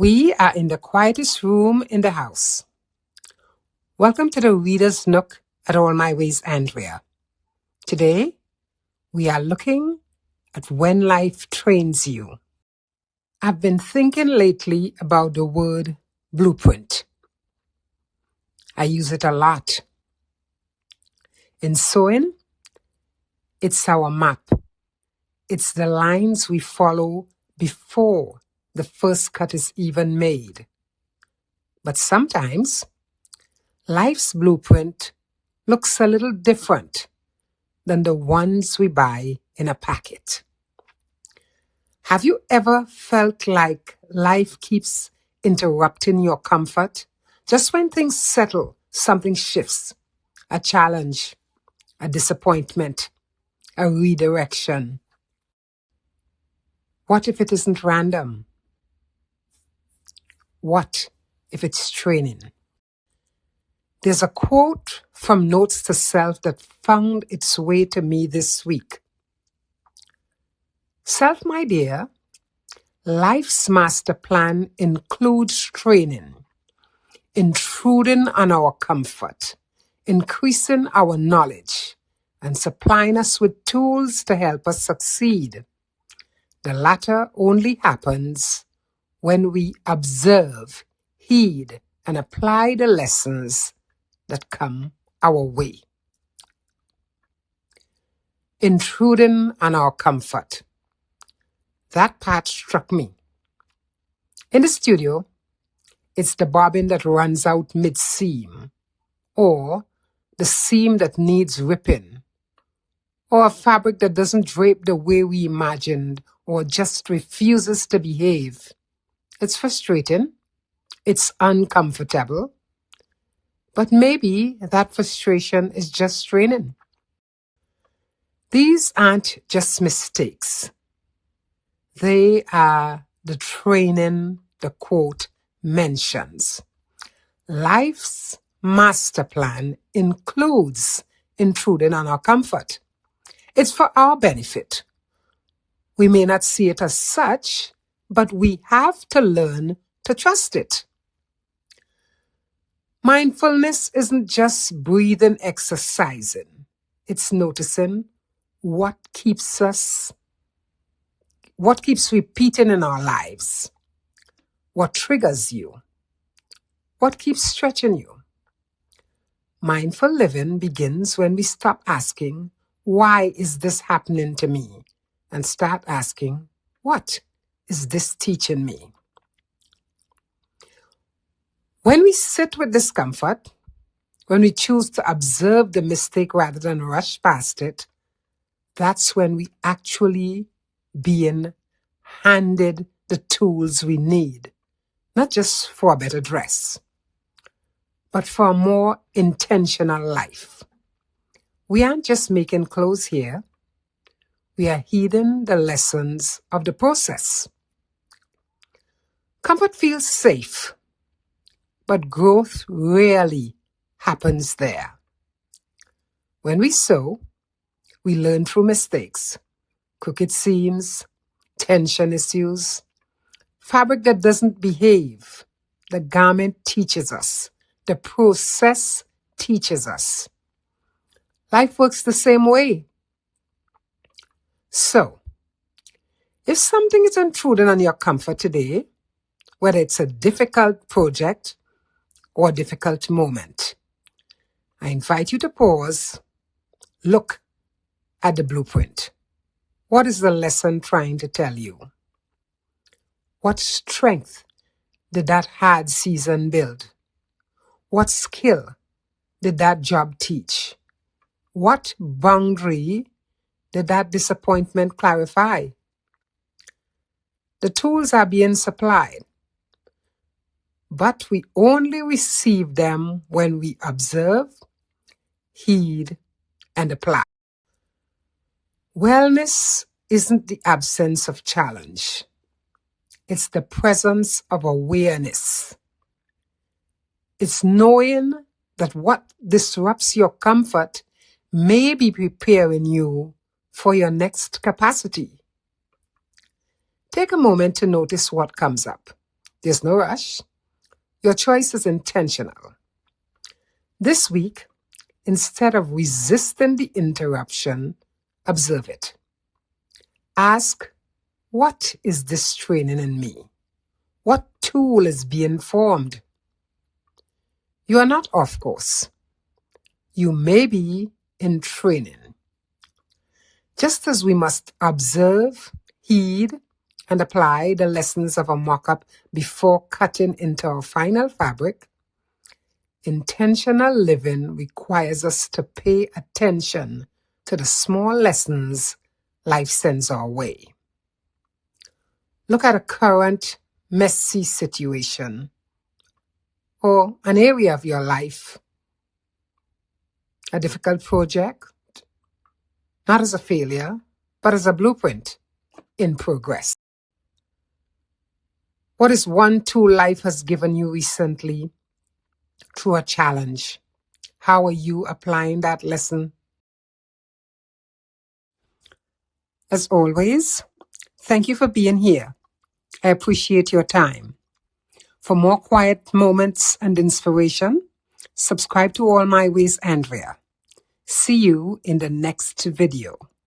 We are in the quietest room in the house. Welcome to the Reader's Nook at All My Ways, Andrea. Today, we are looking at when life trains you. I've been thinking lately about the word blueprint. I use it a lot. In sewing, it's our map. It's the lines we follow before the first cut is even made. But sometimes, life's blueprint looks a little different than the ones we buy in a packet. Have you ever felt like life keeps interrupting your comfort? Just when things settle, something shifts. A challenge, a disappointment, a redirection. What if it isn't random? What if it's training? There's a quote from Notes to Self that found its way to me this week. Self, my dear, life's master plan includes training, intruding on our comfort, increasing our knowledge, and supplying us with tools to help us succeed. The latter only happens when we observe, heed, and apply the lessons that come our way. Intruding on our comfort. That part struck me. In the studio, it's the bobbin that runs out mid-seam, or the seam that needs ripping, or a fabric that doesn't drape the way we imagined, or just refuses to behave. It's frustrating. It's uncomfortable. But maybe that frustration is just training. These aren't just mistakes. They are the training the quote mentions. Life's master plan includes intruding on our comfort. It's for our benefit. We may not see it as such, but we have to learn to trust it. Mindfulness isn't just breathing, exercising. It's noticing what keeps repeating in our lives. What triggers you? What keeps stretching you? Mindful living begins when we stop asking, why is this happening to me? And start asking, what is this teaching me? When we sit with discomfort, when we choose to observe the mistake rather than rush past it, that's when we actually being handed the tools we need, not just for a better dress, but for a more intentional life. We aren't just making clothes here. We are heeding the lessons of the process. Comfort feels safe, but growth rarely happens there. When we sew, we learn through mistakes, crooked seams, tension issues, fabric that doesn't behave. The garment teaches us. The process teaches us. Life works the same way. So, if something is intruding on your comfort today, whether it's a difficult project or a difficult moment, I invite you to pause, look at the blueprint. What is the lesson trying to tell you? What strength did that hard season build? What skill did that job teach? What boundary did that disappointment clarify? The tools are being supplied, but we only receive them when we observe, heed, and apply. Wellness isn't the absence of challenge. It's the presence of awareness. It's knowing that what disrupts your comfort may be preparing you for your next capacity. Take a moment to notice what comes up. There's no rush. Your choice is intentional. This week, instead of resisting the interruption, observe it. Ask, what is this training in me? What tool is being formed? You are not off course. You may be in training. Just as we must observe, heed, and apply the lessons of a mock-up before cutting into our final fabric, intentional living requires us to pay attention to the small lessons life sends our way. Look at a current messy situation or an area of your life, a difficult project, not as a failure, but as a blueprint in progress. What is one tool life has given you recently through a challenge? How are you applying that lesson? As always, thank you for being here. I appreciate your time. For more quiet moments and inspiration, subscribe to All My Ways Andrea. See you in the next video.